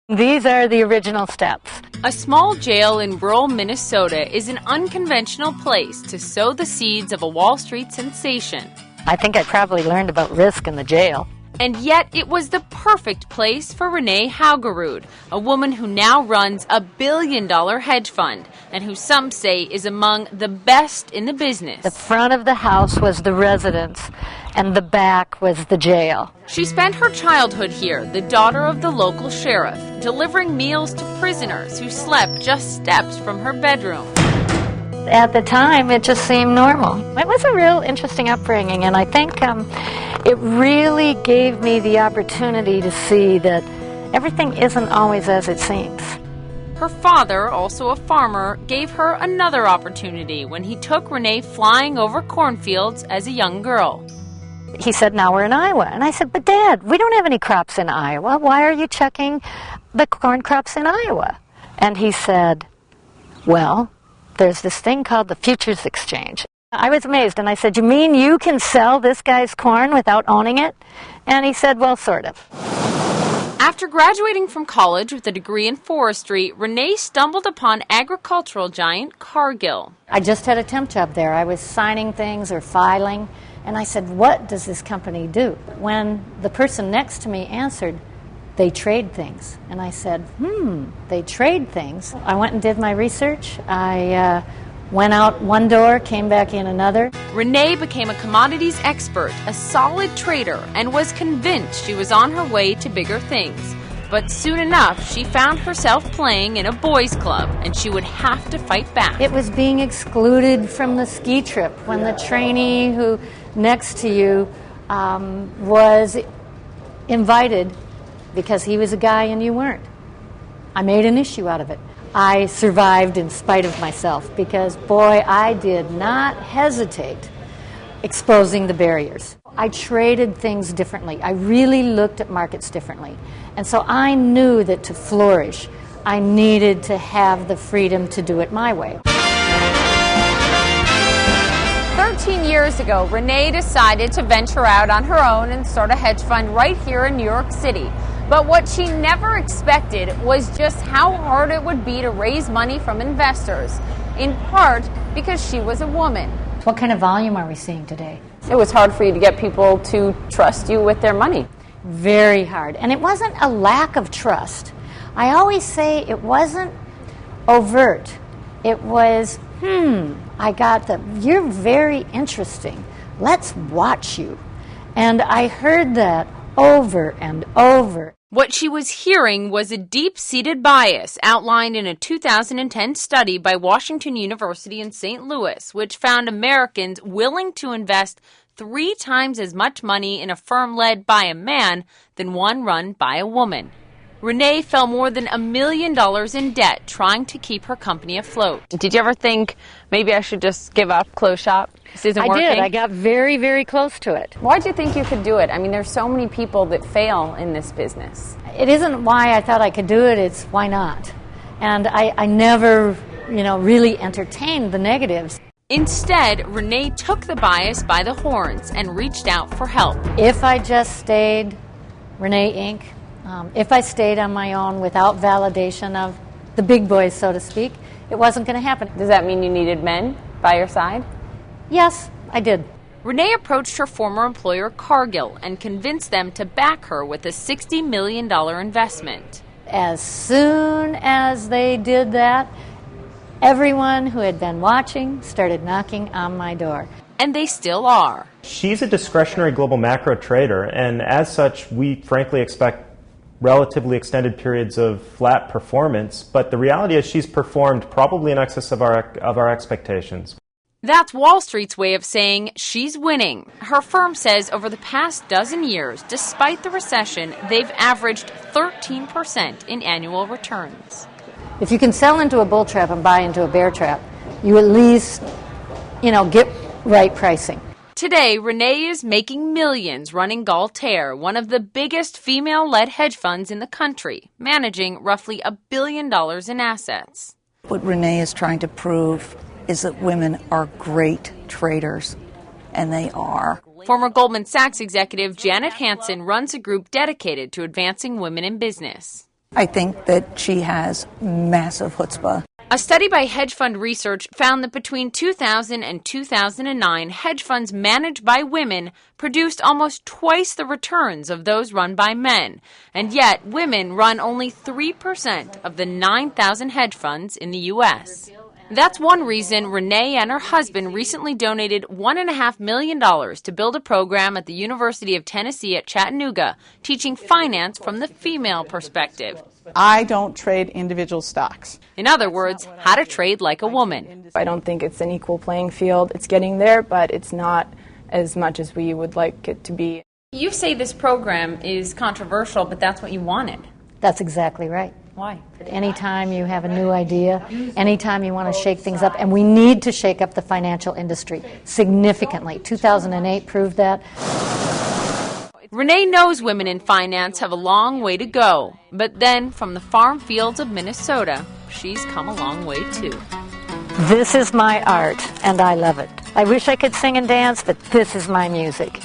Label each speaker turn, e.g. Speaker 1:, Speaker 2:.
Speaker 1: These are the original steps.
Speaker 2: A small jail in rural Minnesota is an unconventional place to sow the seeds of a Wall Street sensation.
Speaker 1: I think I probably learned about risk in the jail.
Speaker 2: And yet it was the perfect place for Renee Haugerud, a woman who now runs a billion-dollar hedge fund and who some say is among the best in the business.
Speaker 1: The front of the house was the residence and the back was the jail.
Speaker 2: She spent her childhood here, the daughter of the local sheriff, delivering meals to prisoners who slept just steps from her bedroom.
Speaker 1: At the time, it just seemed normal. It was a real interesting upbringing, and I think it really gave me the opportunity to see that everything isn't always as it seems.
Speaker 2: Her father, also a farmer, gave her another opportunity when he took Renee flying over cornfields as a young girl.
Speaker 1: He said, now we're in Iowa. And I said, but Dad, we don't have any crops in Iowa. Why are you checking the corn crops in Iowa? And he said, well, there's this thing called the futures exchange. I was amazed, and I said, you mean you can sell this guy's corn without owning it? And he said, well, sort of.
Speaker 2: After graduating from college with a degree in forestry, Renee stumbled upon agricultural giant Cargill.
Speaker 1: I just had a temp job there. I was signing things or filing, and I said, what does this company do? When the person next to me answered, they trade things. And I said, they trade things. I went and did my research. I went out one door, came back in another.
Speaker 2: Renee became a commodities expert, a solid trader, and was convinced she was on her way to bigger things. But soon enough, she found herself playing in a boys' club, and she would have to fight back.
Speaker 1: It was being excluded from the ski trip when the trainee who next to you was invited because he was a guy and you weren't. I made an issue out of it. I survived in spite of myself because, boy, I did not hesitate exposing the barriers. I traded things differently. I really looked at markets differently. And so I knew that to flourish, I needed to have the freedom to do it my way.
Speaker 2: 13 years ago, Renee decided to venture out on her own and start a hedge fund right here in New York City. But what she never expected was just how hard it would be to raise money from investors, in part because she was a woman.
Speaker 1: What kind of volume are we seeing today?
Speaker 2: It was hard for you to get people to trust you with their money.
Speaker 1: Very hard. And it wasn't a lack of trust. I always say it wasn't overt. It was, I got you're very interesting. Let's watch you. And I heard that over and over.
Speaker 2: What she was hearing was a deep-seated bias outlined in a 2010 study by Washington University in St. Louis, which found Americans willing to invest 3 times as much money in a firm led by a man than one run by a woman. Renee fell more than $1 million in debt trying to keep her company afloat. Did you ever think, maybe I should just give up, close shop? This isn't working?
Speaker 1: I did. I got very, very close to it.
Speaker 2: Why did you think you could do it? I mean, there's so many people that fail in this business.
Speaker 1: It isn't why I thought I could do it, it's why not. And I never, really entertained the negatives.
Speaker 2: Instead, Renee took the bias by the horns and reached out for help.
Speaker 1: If I just stayed Renee Inc., if I stayed on my own without validation of the big boys, so to speak, it wasn't going to happen.
Speaker 2: Does that mean you needed men by your side?
Speaker 1: Yes, I did.
Speaker 2: Renee approached her former employer, Cargill, and convinced them to back her with a $60 million investment.
Speaker 1: As soon as they did that, everyone who had been watching started knocking on my door.
Speaker 2: And they still are.
Speaker 3: She's a discretionary global macro trader, and as such, we frankly expect relatively extended periods of flat performance, but the reality is she's performed probably in excess of our expectations.
Speaker 2: That's Wall Street's way of saying she's winning. Her firm says over the past dozen years, despite the recession, they've averaged 13% in annual returns.
Speaker 1: If you can sell into a bull trap and buy into a bear trap, you at least, get right pricing.
Speaker 2: Today, Renee is making millions running GALTERE, one of the biggest female-led hedge funds in the country, managing roughly $1 billion in assets.
Speaker 4: What Renee is trying to prove is that women are great traders, and they are.
Speaker 2: Former Goldman Sachs executive Janet Hanson runs a group dedicated to advancing women in business.
Speaker 4: I think that she has massive chutzpah.
Speaker 2: A study by Hedge Fund Research found that between 2000 and 2009, hedge funds managed by women produced almost twice the returns of those run by men. And yet, women run only 3% of the 9,000 hedge funds in the U.S. That's one reason Renee and her husband recently donated $1.5 million to build a program at the University of Tennessee at Chattanooga, teaching finance from the female perspective.
Speaker 5: I don't trade individual stocks.
Speaker 2: In other words, how to trade like a woman.
Speaker 6: I don't think it's an equal playing field. It's getting there, but it's not as much as we would like it to be.
Speaker 2: You say this program is controversial, but that's what you wanted.
Speaker 1: That's exactly right.
Speaker 2: Why?
Speaker 1: Anytime you have a new idea, anytime you want to shake things up, and we need to shake up the financial industry significantly. 2008 proved that.
Speaker 2: Renee knows women in finance have a long way to go, but then from the farm fields of Minnesota, she's come a long way too.
Speaker 1: This is my art, and I love it. I wish I could sing and dance, but this is my music.